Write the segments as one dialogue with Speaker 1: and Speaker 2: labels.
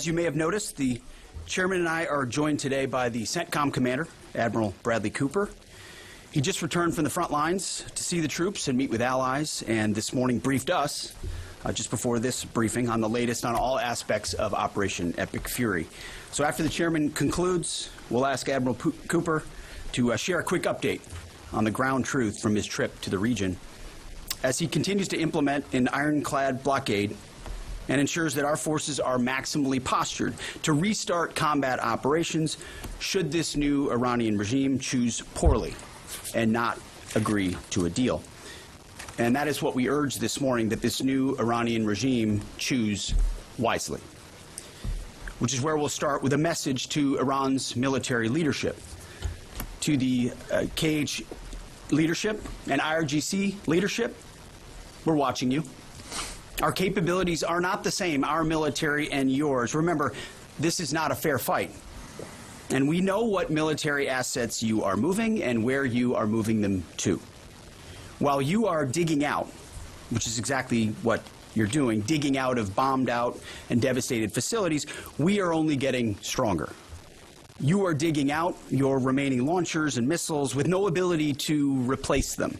Speaker 1: As you may have noticed, the chairman and I are joined today by the CENTCOM commander, Admiral Bradley Cooper. He just returned from the front lines to see the troops and meet with allies, and this morning briefed us, just before this briefing, on the latest on all aspects of Operation Epic Fury. So after the chairman concludes, we'll ask Admiral Cooper to share a quick update on the ground truth from his trip to the region as he continues to implement an ironclad blockade and ensures that our forces are maximally postured to restart combat operations should this new Iranian regime choose poorly and not agree to a deal. And that is what we urge this morning, that this new Iranian regime choose wisely, which is where we'll start with a message to Iran's military leadership, to the KH leadership and IRGC leadership. We're watching you. Our capabilities are not the same, our military and yours. Remember, this is not a fair fight. And we know what military assets you are moving and where you are moving them to. While you are digging out, which is exactly what you're doing, digging out of bombed out and devastated facilities, we are only getting stronger. You are digging out your remaining launchers and missiles with no ability to replace them.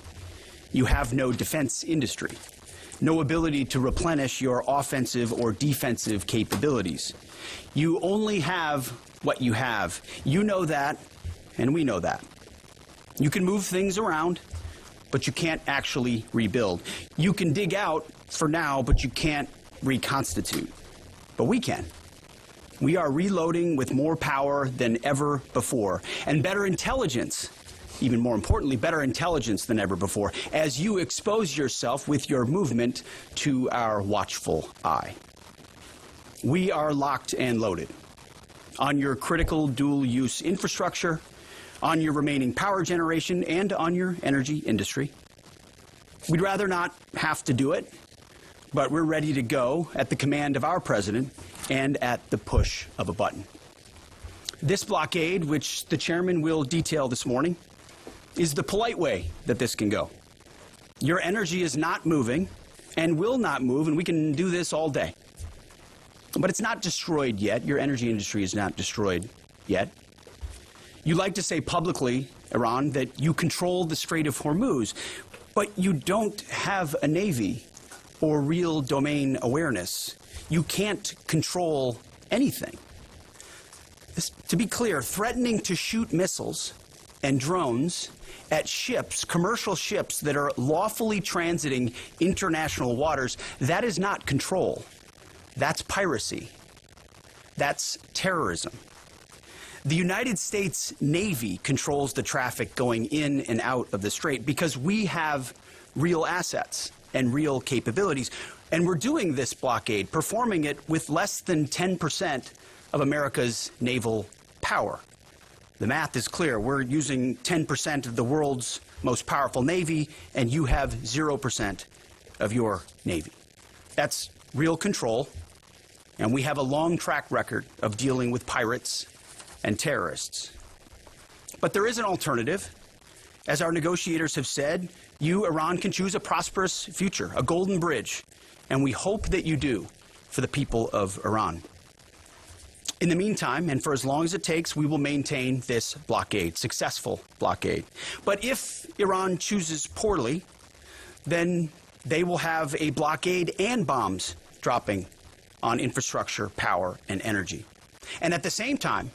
Speaker 1: You have no defense industry, no ability to replenish your offensive or defensive capabilities. You only have what you have. You know that, and we know that. You can move things around, but you can't actually rebuild. You can dig out for now, but you can't reconstitute. But we can. We are reloading with more power than ever before, and better intelligence. Even more importantly, better intelligence than ever before, as you expose yourself with your movement to our watchful eye. We are locked and loaded on your critical dual-use infrastructure, on your remaining power generation, and on your energy industry. We'd rather not have to do it, but we're ready to go at the command of our president and at the push of a button. This blockade, which the chairman will detail this morning, is the polite way that this can go. Your energy is not moving and will not move, and we can do this all day. But it's not destroyed yet. Your energy industry is not destroyed yet. You like to say publicly, Iran, that you control the Strait of Hormuz, but you don't have a navy or real domain awareness. You can't control anything. To be clear, threatening to shoot missiles and drones at ships, commercial ships that are lawfully transiting international waters, that is not control. That's piracy. That's terrorism. The United States Navy controls the traffic going in and out of the strait because we have real assets and real capabilities. And we're doing this blockade, performing it with less than 10% of America's naval power. The math is clear. We're using 10% of the world's most powerful navy, and you have 0% of your navy. That's real control, and we have a long track record of dealing with pirates and terrorists. But there is an alternative. As our negotiators have said, you, Iran, can choose a prosperous future, a golden bridge, and we hope that you do for the people of Iran. In the meantime, and for as long as it takes, we will maintain this blockade, successful blockade. But if Iran chooses poorly, then they will have a blockade and bombs dropping on infrastructure, power, and energy. And at the same time,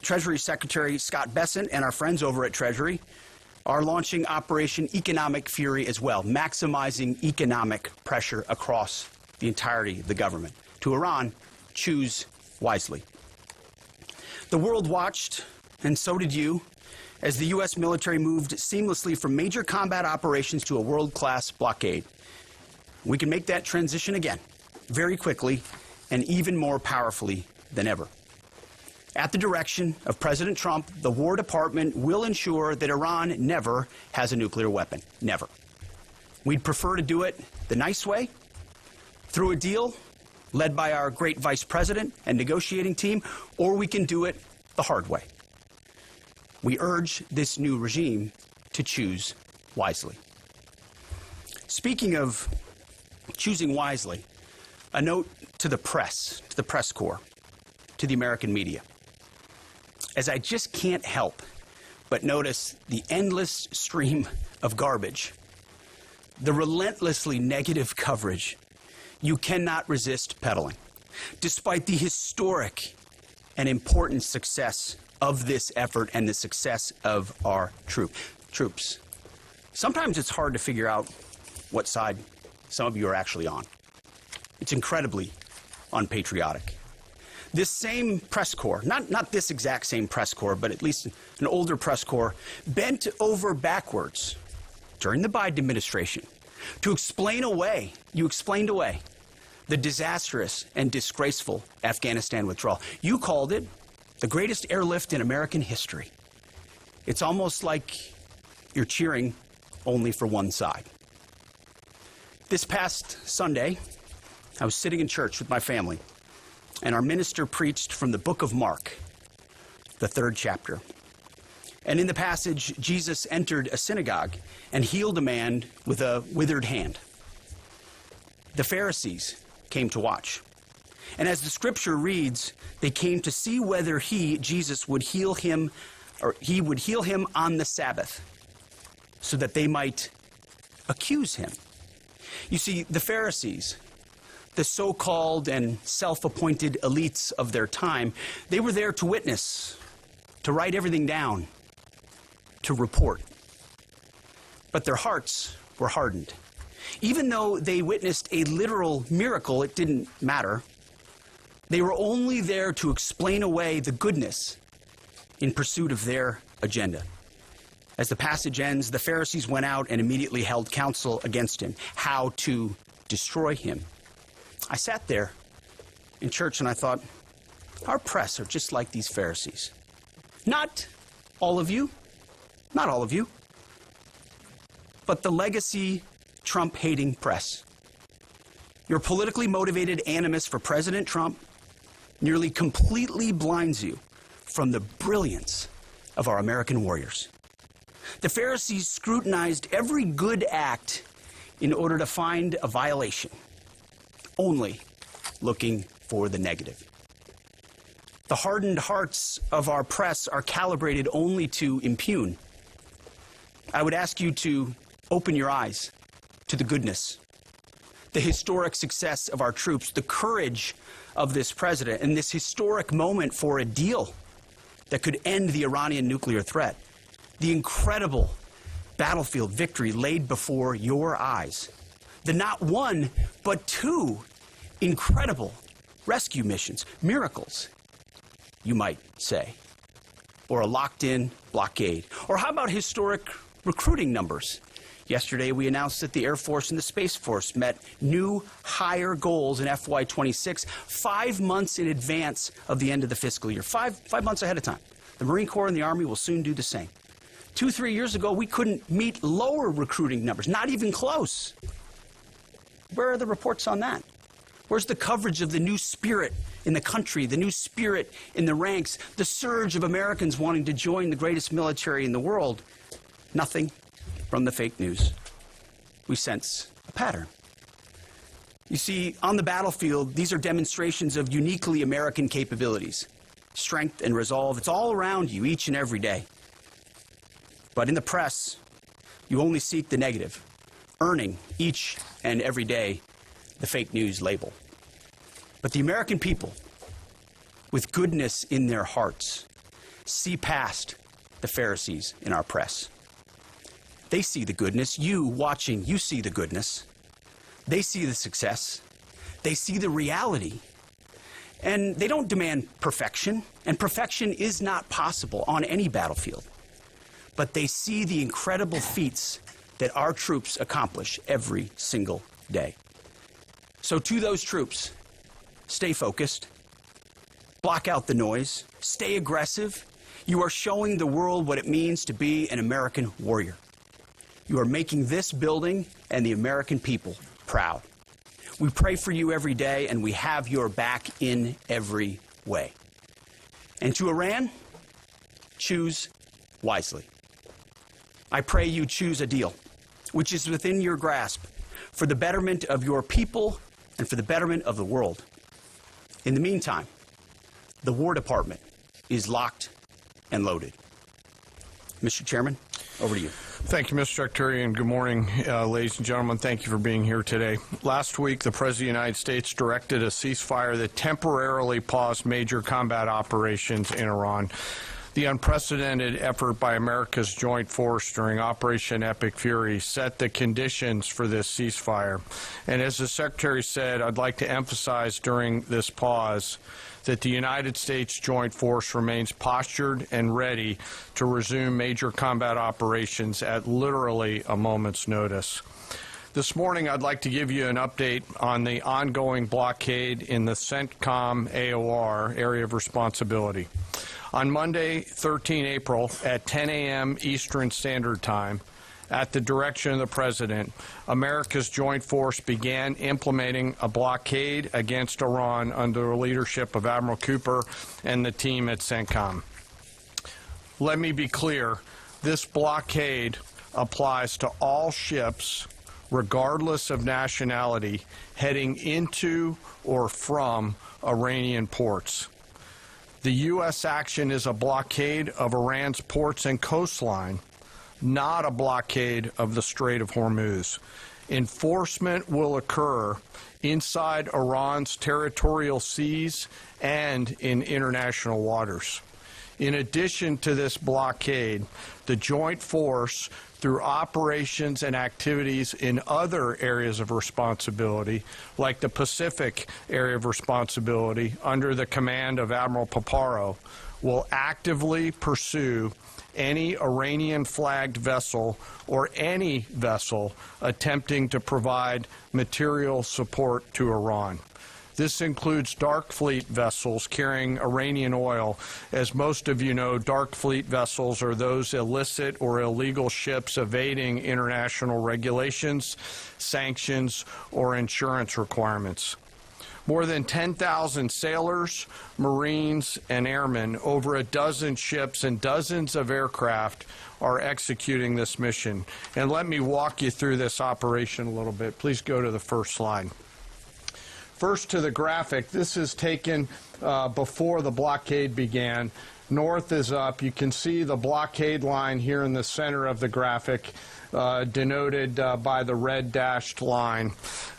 Speaker 1: Treasury Secretary Scott Bessent and our friends over at Treasury are launching Operation Economic Fury as well, maximizing economic pressure across the entirety of the government. To Iran, choose wisely. The world watched, and so did you, as the U.S. military moved seamlessly from major combat operations to a world-class blockade. We can make that transition again, very quickly, and even more powerfully than ever. At the direction of President Trump, the War Department will ensure that Iran never has a nuclear weapon. Never. We'd prefer to do it the nice way, through a deal led by our great vice president and negotiating team, or we can do it the hard way. We urge this new regime to choose wisely. Speaking of choosing wisely, a note to the press corps, to the American media, as I just can't help but notice the endless stream of garbage, the relentlessly negative coverage you cannot resist peddling, despite the historic and important success of this effort and the success of our troops. Sometimes it's hard to figure out what side some of you are actually on. It's incredibly unpatriotic. This same press corps, not this exact same press corps, but at least an older press corps, bent over backwards during the Biden administration to explain away, the disastrous and disgraceful Afghanistan withdrawal. You called it the greatest airlift in American history. It's almost like you're cheering only for one side. This past Sunday, I was sitting in church with my family, and our minister preached from the book of Mark, the 3rd chapter. And in the passage, Jesus entered a synagogue and healed a man with a withered hand. The Pharisees came to watch. And as the scripture reads, they came to see whether Jesus, would heal him, or he would heal him on the Sabbath, so that they might accuse him. You see, the Pharisees, the so-called and self-appointed elites of their time, they were there to witness, to write everything down, to report. But their hearts were hardened. Even though they witnessed a literal miracle, it didn't matter. They were only there to explain away the goodness in pursuit of their agenda. As the passage ends, the Pharisees went out and immediately held counsel against him, how to destroy him. I sat there in church and I thought, our press are just like these Pharisees. Not all of you, but the legacy Trump-hating press. Your politically motivated animus for President Trump nearly completely blinds you from the brilliance of our American warriors. The Pharisees scrutinized every good act in order to find a violation, only looking for the negative. The hardened hearts of our press are calibrated only to impugn. I would ask you to open your eyes to the goodness, the historic success of our troops, the courage of this president, and this historic moment for a deal that could end the Iranian nuclear threat, the incredible battlefield victory laid before your eyes, the not one, but 2 incredible rescue missions, miracles, you might say, or a locked-in blockade. Or how about historic recruiting numbers? Yesterday, we announced that the Air Force and the Space Force met new higher goals in FY26, 5 months in advance of the end of the fiscal year, five months ahead of time. The Marine Corps and the Army will soon do the same. 2-3 years ago, we couldn't meet lower recruiting numbers, not even close. Where are the reports on that? Where's the coverage of the new spirit in the country, the new spirit in the ranks, the surge of Americans wanting to join the greatest military in the world? Nothing from the fake news. We sense a pattern. You see, on the battlefield, these are demonstrations of uniquely American capabilities, strength and resolve. It's all around you each and every day. But in the press, you only seek the negative, earning each and every day the fake news label. But the American people, with goodness in their hearts, see past the Pharisees in our press. They see the goodness. You watching, you see the goodness. They see the success. They see the reality. And they don't demand perfection, and perfection is not possible on any battlefield. But they see the incredible feats that our troops accomplish every single day. So to those troops, stay focused, block out the noise, stay aggressive. You are showing the world what it means to be an American warrior. You are making this building and the American people proud. We pray for you every day, and we have your back in every way. And to Iran, choose wisely. I pray you choose a deal which is within your grasp for the betterment of your people and for the betterment of the world. In the meantime, the War Department is locked and loaded. Mr. Chairman, over to you.
Speaker 2: Thank you, Mr. Secretary, and good morning, ladies and gentlemen. Thank you for being here today. Last week, the President of the United States directed a ceasefire that temporarily paused major combat operations in Iran. The unprecedented effort by America's joint force during Operation Epic Fury set the conditions for this ceasefire. And as the Secretary said, I'd like to emphasize during this pause that the United States Joint Force remains postured and ready to resume major combat operations at literally a moment's notice. This morning, I'd like to give you an update on the ongoing blockade in the CENTCOM AOR area of responsibility. On Monday, 13 April, at 10 a.m. Eastern Standard Time, at the direction of the President, America's joint force began implementing a blockade against Iran under the leadership of Admiral Cooper and the team at CENTCOM. Let me be clear, this blockade applies to all ships, regardless of nationality, heading into or from Iranian ports. The U.S. action is a blockade of Iran's ports and coastline, not a blockade of the Strait of Hormuz. Enforcement will occur inside Iran's territorial seas and in international waters. In addition to this blockade, the joint force, through operations and activities in other areas of responsibility, like the Pacific area of responsibility under the command of Admiral Paparo, will actively pursue any Iranian-flagged vessel or any vessel attempting to provide material support to Iran. This includes dark fleet vessels carrying Iranian oil. As most of you know, dark fleet vessels are those illicit or illegal ships evading international regulations, sanctions, or insurance requirements. More than 10,000 sailors, Marines, and airmen, over a dozen ships and dozens of aircraft are executing this mission. And let me walk you through this operation a little bit. Please go to the first slide. First to the graphic. This is taken before the blockade began. North is up. You can see the blockade line here in the center of the graphic, denoted by the red dashed line.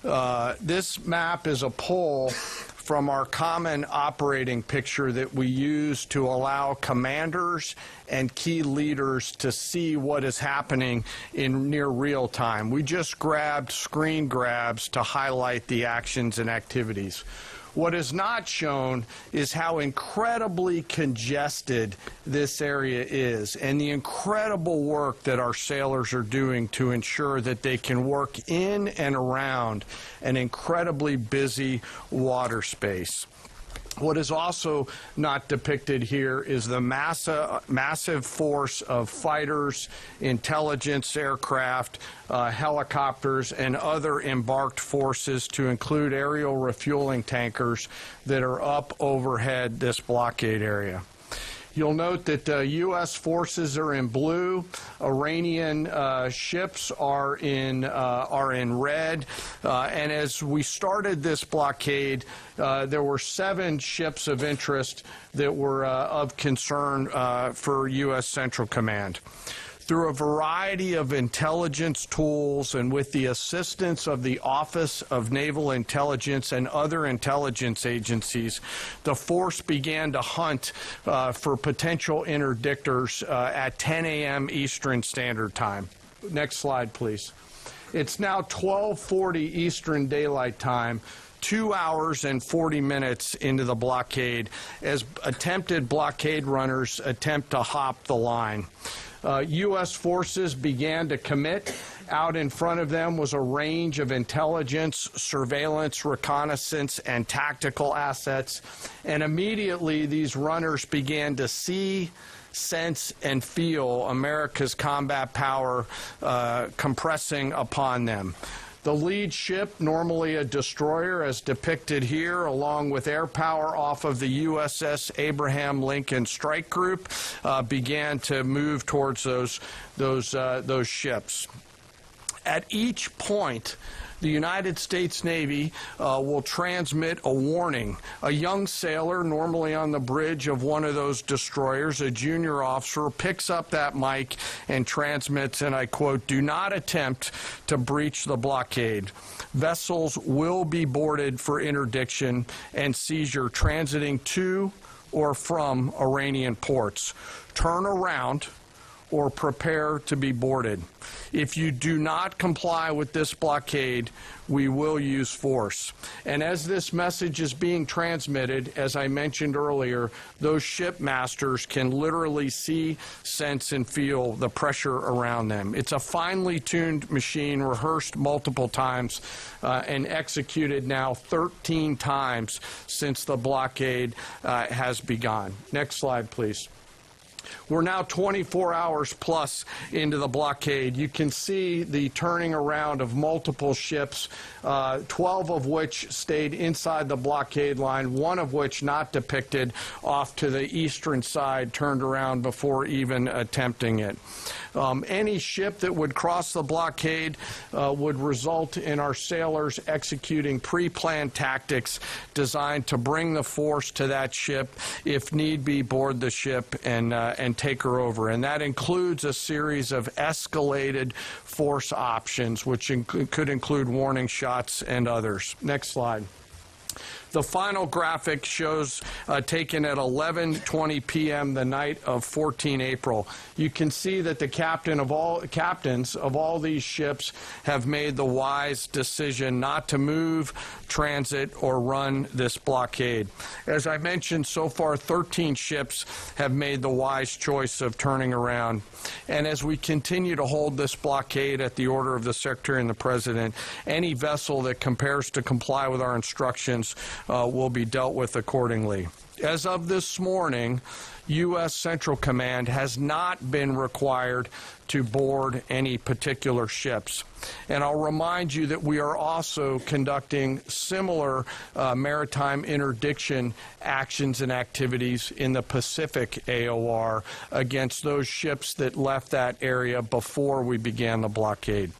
Speaker 2: This map is a pull from our common operating picture that we use to allow commanders and key leaders to see what is happening in near real time. We just grabbed screen grabs to highlight the actions and activities. What is not shown is how incredibly congested this area is and the incredible work that our sailors are doing to ensure that they can work in and around an incredibly busy water space. What is also not depicted here is the massive force of fighters, intelligence aircraft, helicopters, and other embarked forces, to include aerial refueling tankers, that are up overhead this blockade area. You'll note that U.S. forces are in blue. Iranian ships are in red. And as we started this blockade, there were 7 ships of interest that were of concern for U.S. Central Command. Through a variety of intelligence tools and with the assistance of the Office of Naval Intelligence and other intelligence agencies, the force began to hunt for potential interdictors at 10 a.m. Eastern Standard Time. Next slide, please. It's now 12:40 Eastern Daylight Time, 2 hours and 40 minutes into the blockade, as attempted blockade runners attempt to hop the line. U.S. forces began to commit. Out in front of them was a range of intelligence, surveillance, reconnaissance, and tactical assets. And immediately these runners began to see, sense, and feel America's combat power compressing upon them. The lead ship, normally a destroyer, as depicted here, along with air power off of the USS Abraham Lincoln Strike Group, began to move towards those ships. At each point the United States Navy will transmit a warning. A young sailor, normally on the bridge of one of those destroyers, a junior officer, picks up that mic and transmits, and I quote, "Do not attempt to breach the blockade. Vessels will be boarded for interdiction and seizure transiting to or from Iranian ports. Turn around or prepare to be boarded. If you do not comply with this blockade, we will use force." And as this message is being transmitted, as I mentioned earlier, those ship masters can literally see, sense, and feel the pressure around them. It's a finely tuned machine, rehearsed multiple times, and executed now 13 times since the blockade has begun. Next slide, please. We're now 24 hours plus into the blockade. You can see the turning around of multiple ships, 12 of which stayed inside the blockade line, one of which not depicted off to the eastern side, turned around before even attempting it. Any ship that would cross the blockade would result in our sailors executing pre-planned tactics designed to bring the force to that ship, if need be, board the ship and take her over. And that includes a series of escalated force options, which could include warning shots and others. Next slide. The final graphic shows taken at 11:20 p.m. the night of 14 April. You can see that the captains of all these ships have made the wise decision not to move, transit, or run this blockade. As I mentioned, so far 13 ships have made the wise choice of turning around. And as we continue to hold this blockade at the order of the Secretary and the President, any vessel that compares to comply with our instructions will be dealt with accordingly. As of this morning, U.S. Central Command has not been required to board any particular ships. And I'll remind you that we are also conducting similar maritime interdiction actions and activities in the Pacific AOR against those ships that left that area before we began the blockade.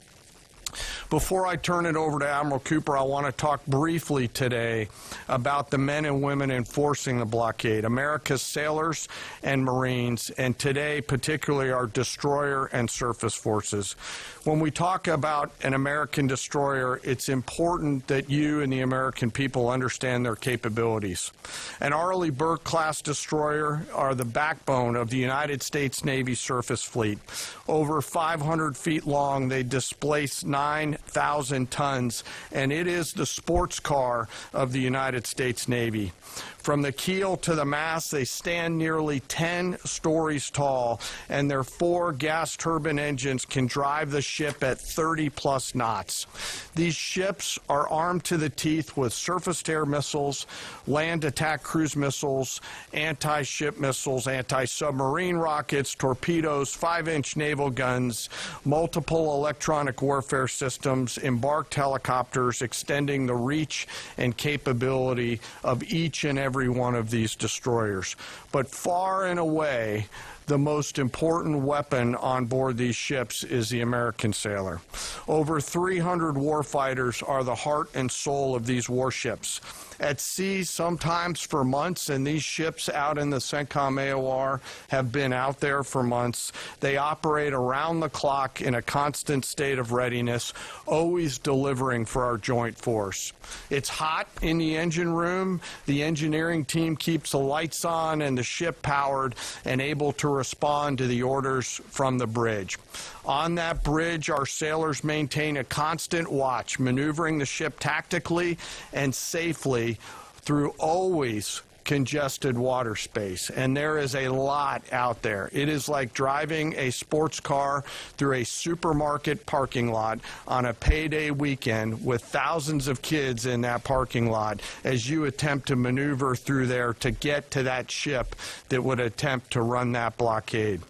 Speaker 2: Before I turn it over to Admiral Cooper, I want to talk briefly today about the men and women enforcing the blockade, America's sailors and Marines, and today particularly our destroyer and surface forces. When we talk about an American destroyer, it's important that you and the American people understand their capabilities. An Arleigh Burke-class destroyer are the backbone of the United States Navy surface fleet. Over 500 feet long, they displace 9,000 tons, and it is the sports car of the United States Navy. From the keel to the mast, they stand nearly 10 stories tall, and their 4 gas turbine engines can drive the ship at 30-plus knots. These ships are armed to the teeth with surface-to-air missiles, land attack cruise missiles, anti-ship missiles, anti-submarine rockets, torpedoes, 5-inch naval guns, multiple electronic warfare systems, embarked helicopters, extending the reach and capability of each and every one of these destroyers. But far and away, the most important weapon on board these ships is the American sailor. Over 300 warfighters are the heart and soul of these warships. At sea, sometimes for months, and these ships out in the CENTCOM AOR have been out there for months. They operate around the clock in a constant state of readiness, always delivering for our joint force. It's hot in the engine room. The engineering team keeps the lights on and the ship powered and able to respond to the orders from the bridge. On that bridge, our sailors maintain a constant watch, maneuvering the ship tactically and safely through always congested water space, and there is a lot out there. It is like driving a sports car through a supermarket parking lot on a payday weekend with thousands of kids in that parking lot as you attempt to maneuver through there to get to that ship that would attempt to run that blockade.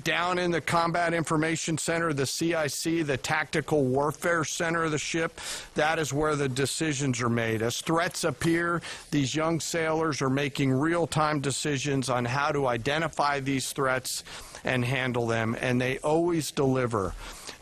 Speaker 2: Down in the Combat Information Center, the CIC, the Tactical Warfare Center of the ship, that is where the decisions are made. As threats appear, these young sailors are making real-time decisions on how to identify these threats and handle them, and they always deliver.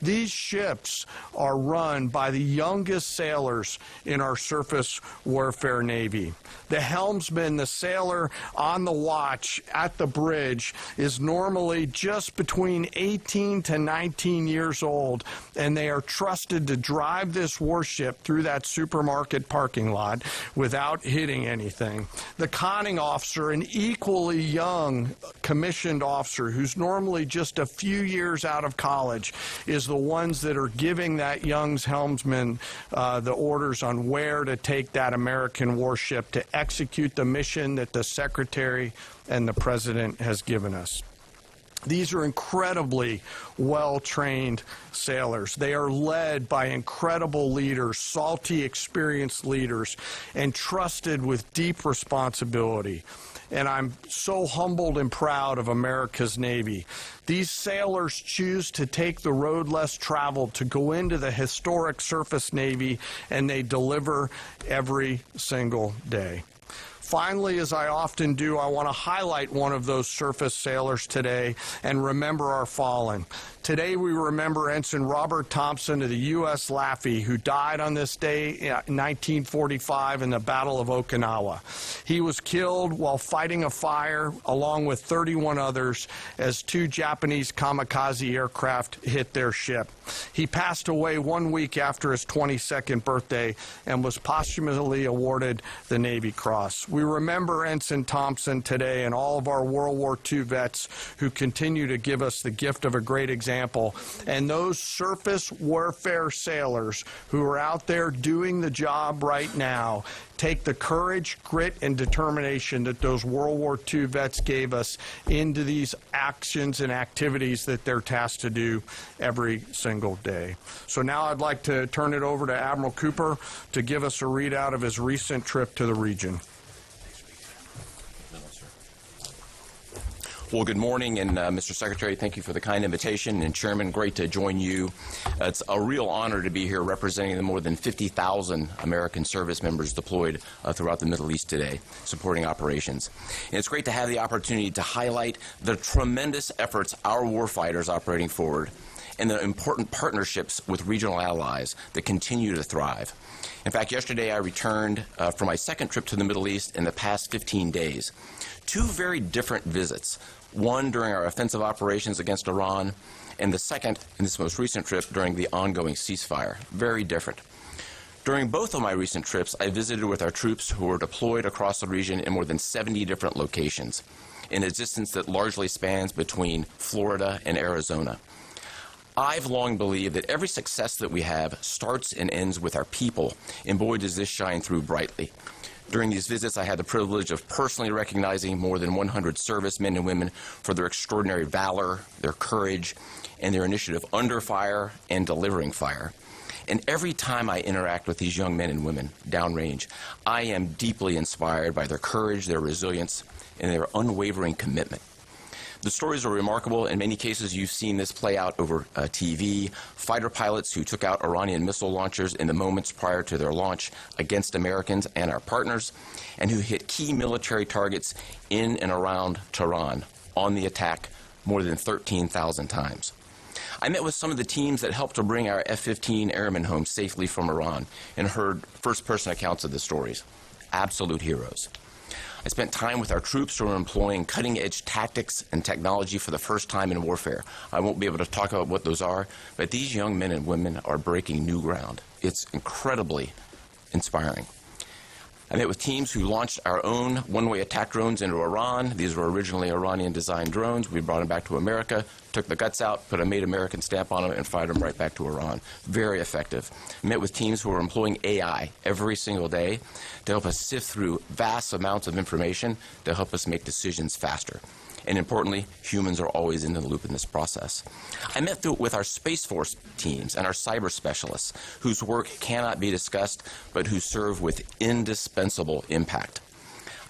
Speaker 2: These ships are run by the youngest sailors in our surface warfare Navy. The helmsman, the sailor on the watch at the bridge, is normally just between 18 to 19 years old, and they are trusted to drive this warship through that supermarket parking lot without hitting anything. The conning officer, an equally young commissioned officer who's normally just a few years out of college, is the ones that are giving that young helmsman the orders on where to take that American warship to execute the mission that the Secretary and the President has given us. These are incredibly well-trained sailors. They are led by incredible leaders, salty, experienced leaders, and trusted with deep responsibility. And I'm so humbled and proud of America's Navy. These sailors choose to take the road less traveled to go into the historic surface Navy, and they deliver every single day. Finally, as I often do, I want to highlight one of those surface sailors today and remember our fallen. Today we remember Ensign Robert Thompson of the U.S. Laffey, who died on this day in 1945 in the Battle of Okinawa. He was killed while fighting a fire along with 31 others as 2 Japanese kamikaze aircraft hit their ship. He passed away 1 week after his 22nd birthday and was posthumously awarded the Navy Cross. We remember Ensign Thompson today and all of our World War II vets who continue to give us the gift of a great example, and those surface warfare sailors who are out there doing the job right now take the courage, grit, and determination that those World War II vets gave us into these actions and activities that they're tasked to do every single day. So now I'd like to turn it over to Admiral Cooper to give us a readout of his recent trip to the region.
Speaker 3: Well, good morning, and Mr. Secretary, thank you for the kind invitation, and Chairman, great to join you. It's a real honor to be here representing the more than 50,000 American service members deployed throughout the Middle East today, supporting operations. And it's great to have the opportunity to highlight the tremendous efforts our warfighters operating forward and the important partnerships with regional allies that continue to thrive. In fact, yesterday I returned from my second trip to the Middle East in the past 15 days. 2 very different visits, one during our offensive operations against Iran, and the second in this most recent trip during the ongoing ceasefire. Very different. During both of my recent trips, I visited with our troops who were deployed across the region in more than 70 different locations, in a distance that largely spans between Florida and Arizona. I've long believed that every success that we have starts and ends with our people, and boy, does this shine through brightly. During these visits, I had the privilege of personally recognizing more than 100 servicemen and women for their extraordinary valor, their courage, and their initiative under fire and delivering fire. And every time I interact with these young men and women downrange, I am deeply inspired by their courage, their resilience, and their unwavering commitment. The stories are remarkable. In many cases, you've seen this play out over TV. Fighter pilots who took out Iranian missile launchers in the moments prior to their launch against Americans and our partners, and who hit key military targets in and around Tehran on the attack more than 13,000 times. I met with some of the teams that helped to bring our F-15 airmen home safely from Iran and heard first-person accounts of the stories. Absolute heroes. I spent time with our troops who are employing cutting-edge tactics and technology for the first time in warfare. I won't be able to talk about what those are, but these young men and women are breaking new ground. It's incredibly inspiring. I met with teams who launched our own one-way attack drones into Iran. These were originally Iranian-designed drones. We brought them back to America, took the guts out, put a Made American stamp on them, and fired them right back to Iran. Very effective. I met with teams who are employing AI every single day to help us sift through vast amounts of information to help us make decisions faster. And importantly, humans are always in the loop in this process. I met with our Space Force teams and our cyber specialists, whose work cannot be discussed, but who serve with indispensable impact.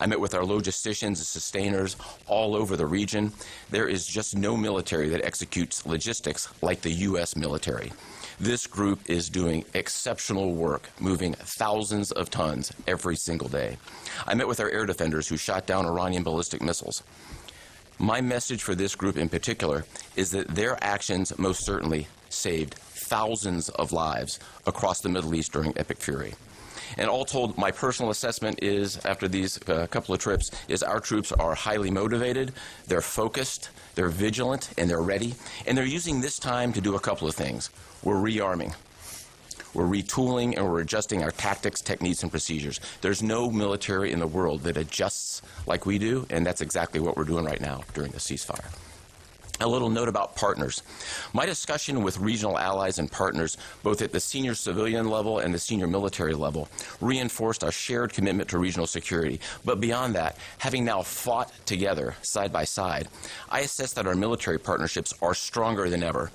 Speaker 3: I met with our logisticians and sustainers all over the region. There is just no military that executes logistics like the U.S. military. This group is doing exceptional work, moving thousands of tons every single day. I met with our air defenders who shot down Iranian ballistic missiles. My message for this group in particular is that their actions most certainly saved thousands of lives across the Middle East during Epic Fury. And all told, my personal assessment is, after these couple of trips, is our troops are highly motivated, they're focused, they're vigilant, and they're ready. And they're using this time to do a couple of things. We're rearming, we're retooling, and we're adjusting our tactics, techniques, and procedures. There's no military in the world that adjusts like we do, and that's exactly what we're doing right now during the ceasefire. A little note about partners. My discussion with regional allies and partners, both at the senior civilian level and the senior military level, reinforced our shared commitment to regional security. But beyond that, having now fought together side by side, I assess that our military partnerships are stronger than ever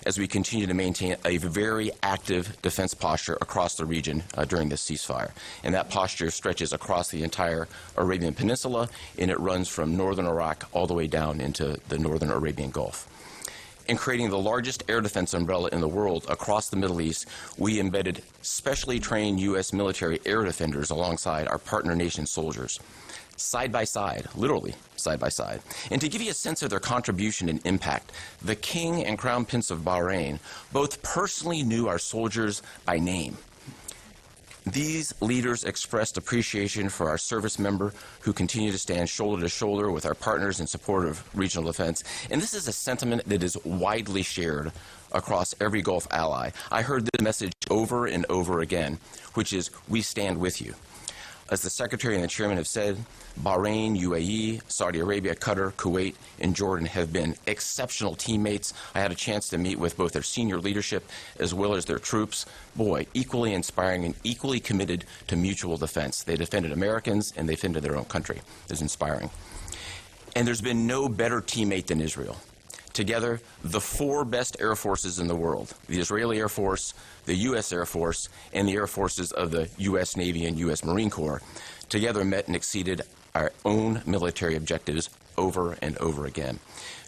Speaker 3: as we continue to maintain a very active defense posture across the region during this ceasefire. And that posture stretches across the entire Arabian Peninsula, and it runs from northern Iraq all the way down into the northern Arabian Gulf. In creating the largest air defense umbrella in the world across the Middle East, we embedded specially trained U.S. military air defenders alongside our partner nation soldiers, side by side, literally side by side. And to give you a sense of their contribution and impact, the King and Crown Prince of Bahrain both personally knew our soldiers by name. These leaders expressed appreciation for our service member who continue to stand shoulder to shoulder with our partners in support of regional defense. And this is a sentiment that is widely shared across every Gulf ally. I heard this message over and over again, which is, we stand with you. As the Secretary and the Chairman have said, Bahrain, UAE, Saudi Arabia, Qatar, Kuwait, and Jordan have been exceptional teammates. I had a chance to meet with both their senior leadership as well as their troops. Boy, equally inspiring and equally committed to mutual defense. They defended Americans and they defended their own country. It was inspiring. And there's been no better teammate than Israel. Together, the four best air forces in the world, the Israeli Air Force, the U.S. Air Force, and the air forces of the U.S. Navy and U.S. Marine Corps, together met and exceeded our own military objectives over and over again.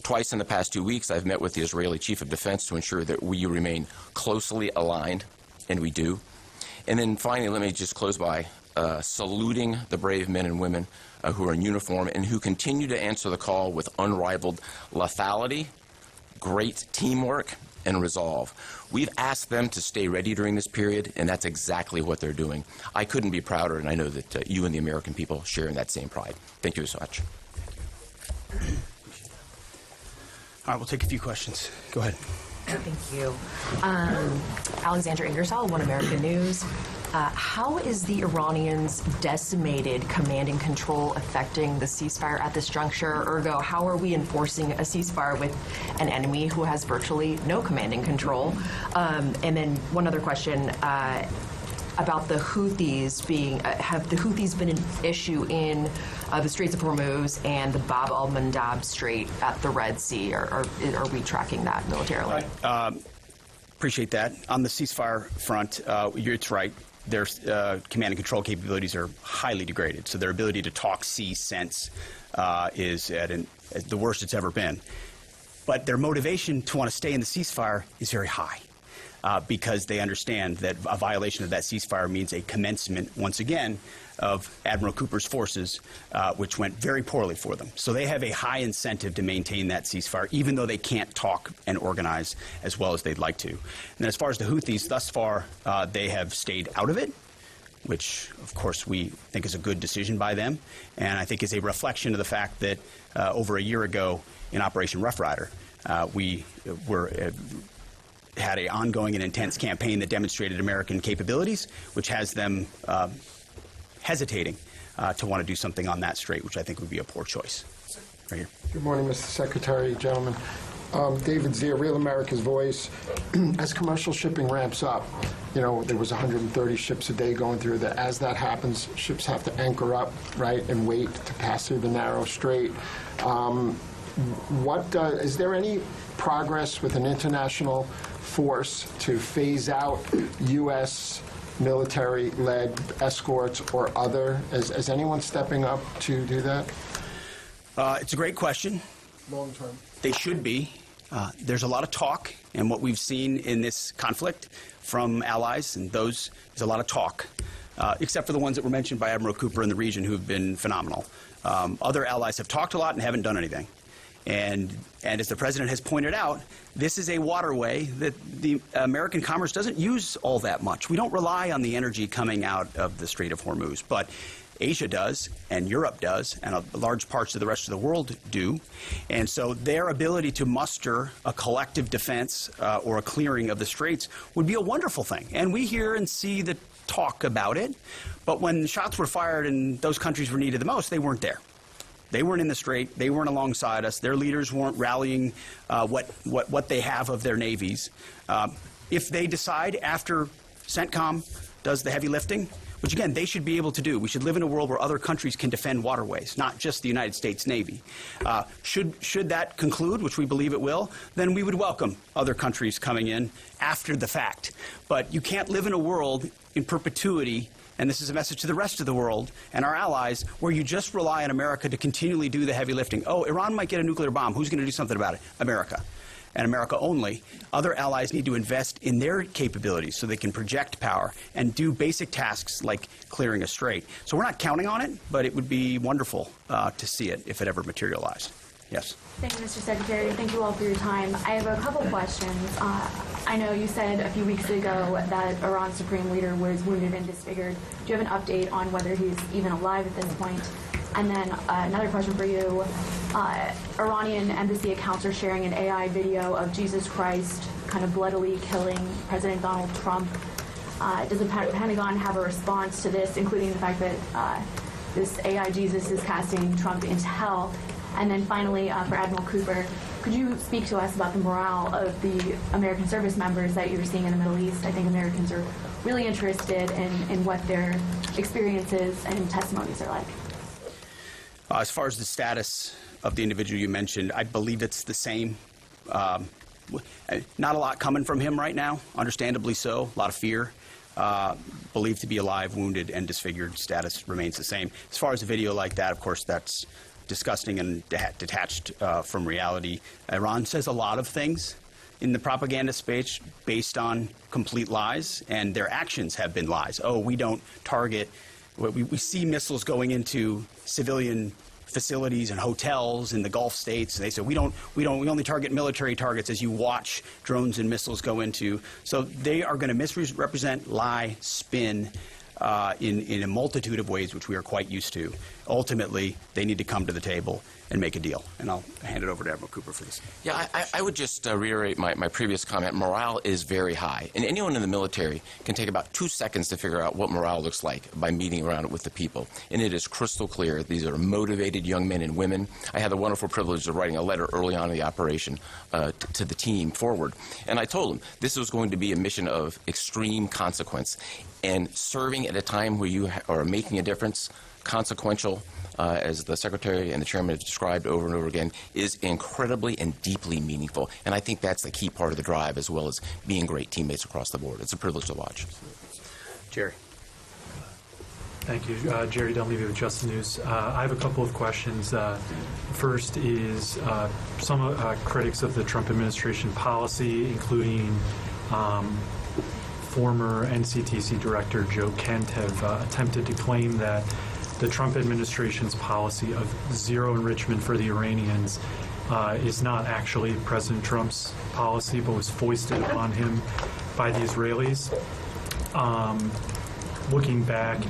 Speaker 3: Twice in the past 2 weeks, I've met with the Israeli Chief of Defense to ensure that we remain closely aligned, and we do. And then finally, let me just close by saluting the brave men and women who are in uniform and who continue to answer the call with unrivaled lethality, great teamwork, and resolve. We've asked them to stay ready during this period, and that's exactly what they're doing. I couldn't be prouder, and I know that you and the American people share in that same pride. Thank you so much.
Speaker 1: All right, we'll take a few questions. Go ahead.
Speaker 4: Thank you. Alexandra Ingersoll, One American News. How is the Iranians' decimated command and control affecting the ceasefire at this juncture? Ergo, how are we enforcing a ceasefire with an enemy who has virtually no command and control? And then one other question about the Houthis being, have the Houthis been an issue in the Straits of Hormuz and the Bab al-Mandab Strait at the Red Sea? Or are we tracking that militarily?
Speaker 1: Appreciate that. On the ceasefire front, it's right. Their command and control capabilities are highly degraded. So their ability to talk, see, sense is at the worst it's ever been. But their motivation to want to stay in the ceasefire is very high because they understand that a violation of that ceasefire means a commencement, once again, of Admiral Cooper's forces, which went very poorly for them. So they have a high incentive to maintain that ceasefire, even though they can't talk and organize as well as they'd like to. And then as far as the Houthis, thus far, they have stayed out of it, which, of course, we think is a good decision by them, and I think is a reflection of the fact that over a year ago in Operation Rough Rider, we had an ongoing and intense campaign that demonstrated American capabilities, which has them hesitating to want to do something on that strait, which I think would be a poor choice. Right here.
Speaker 5: Good morning, Mr. Secretary, gentlemen. David Zier, Real America's Voice. As commercial shipping ramps up, you know, there was 130 ships a day going through that. As that happens, ships have to anchor up, right, and wait to pass through the narrow strait. Is there any progress with an international force to phase out U.S. military-led escorts or other? Is anyone stepping up to do that?
Speaker 1: It's a great question.
Speaker 5: Long term.
Speaker 1: They should be. There's a lot of talk, and what we've seen in this conflict from allies, and those is a lot of talk, except for the ones that were mentioned by Admiral Cooper in the region who've been phenomenal. Other allies have talked a lot and haven't done anything. And as the president has pointed out, this is a waterway that the American commerce doesn't use all that much. We don't rely on the energy coming out of the Strait of Hormuz, but Asia does, and Europe does, and large parts of the rest of the world do. And so their ability to muster a collective defense or a clearing of the straits would be a wonderful thing. And we hear and see the talk about it, but when shots were fired and those countries were needed the most, they weren't there. They weren't in the strait. They weren't alongside us. Their leaders weren't rallying what they have of their navies. If they decide after CENTCOM does the heavy lifting, which again they should be able to do, we should live in a world where other countries can defend waterways, not just the United States Navy. Should that conclude, which we believe it will, then we would welcome other countries coming in after the fact. But you can't live in a world in perpetuity, and this is a message to the rest of the world and our allies, where you just rely on America to continually do the heavy lifting. Oh, Iran might get a nuclear bomb. Who's going to do something about it? America. And America only. Other allies need to invest in their capabilities so they can project power and do basic tasks like clearing a strait. So we're not counting on it, but it would be wonderful to see it if it ever materialized. Yes.
Speaker 6: Thank you, Mr. Secretary. Thank you all for your time. I have a couple questions. I know you said a few weeks ago that Iran's supreme leader was wounded and disfigured. Do you have an update on whether he's even alive at this point? And then another question for you. Iranian embassy accounts are sharing an AI video of Jesus Christ kind of bloodily killing President Donald Trump. Does the Pentagon have a response to this, including the fact that this AI Jesus is casting Trump into hell? And then finally, for Admiral Cooper, could you speak to us about the morale of the American service members that you're seeing in the Middle East? I think Americans are really interested in what their experiences and testimonies are like.
Speaker 1: As far as the status of the individual you mentioned, I believe it's the same. Not a lot coming from him right now, understandably so, a lot of fear. Believed to be alive, wounded, and disfigured. Status remains the same. As far as a video like that, of course, that's disgusting and detached from reality. Iran says a lot of things in the propaganda space based on complete lies, and their actions have been lies. Oh, we don't target. We see missiles going into civilian facilities and hotels in the Gulf states. They say we only target military targets, as you watch drones and missiles go into. So they are going to misrepresent, lie, spin in a multitude of ways, which we are quite used to. Ultimately, they need to come to the table and make a deal. And I'll hand it over to Admiral Cooper for this.
Speaker 3: Yeah, I would just reiterate my previous comment. Morale is very high. And anyone in the military can take about 2 seconds to figure out what morale looks like by meeting around it with the people. And it is crystal clear. These are motivated young men and women. I had the wonderful privilege of writing a letter early on in the operation to the team forward. And I told them this was going to be a mission of extreme consequence. And serving at a time where you are making a difference, consequential, as the Secretary and the Chairman have described over and over again, is incredibly and deeply meaningful. And I think that's the key part of the drive, as well as being great teammates across the board. It's a privilege to watch.
Speaker 1: Jerry.
Speaker 7: Thank you. Jerry Dunleavy with Just the News. I have a couple of questions. First is some critics of the Trump administration policy, including former NCTC Director Joe Kent, have attempted to claim that the Trump administration's policy of zero enrichment for the Iranians is not actually President Trump's policy, but was foisted upon him by the Israelis. Looking back,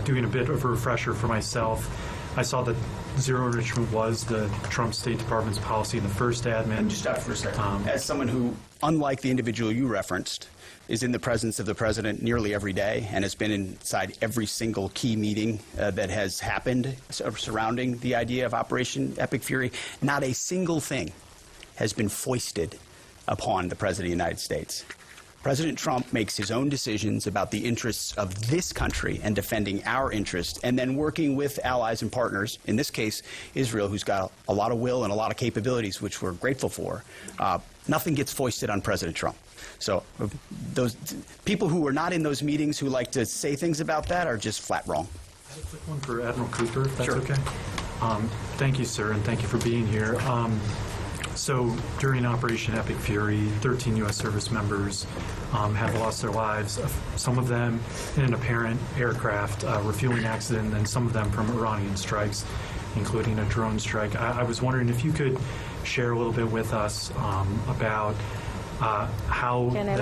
Speaker 7: doing a bit of a refresher for myself, I saw that zero enrichment was the Trump State Department's policy in the first admin.
Speaker 1: Just stop for a second. As someone who, unlike the individual you referenced, is in the presence of the president nearly every day and has been inside every single key meeting that has happened surrounding the idea of Operation Epic Fury, not a single thing has been foisted upon the President of the United States. President Trump makes his own decisions about the interests of this country and defending our interests, and then working with allies and partners, in this case, Israel, who's got a lot of will and a lot of capabilities, which we're grateful for. Nothing gets foisted on President Trump. So those people who were not in those meetings who like to say things about that are just flat wrong.
Speaker 7: I have a quick one for Admiral Cooper, if that's
Speaker 1: Sure.
Speaker 7: okay. Thank you, sir, and thank you for being here. So during Operation Epic Fury, 13 U.S. service members have lost their lives, some of them in an apparent aircraft refueling accident, and some of them from Iranian strikes, including a drone strike. I was wondering if you could share a little bit with us about how that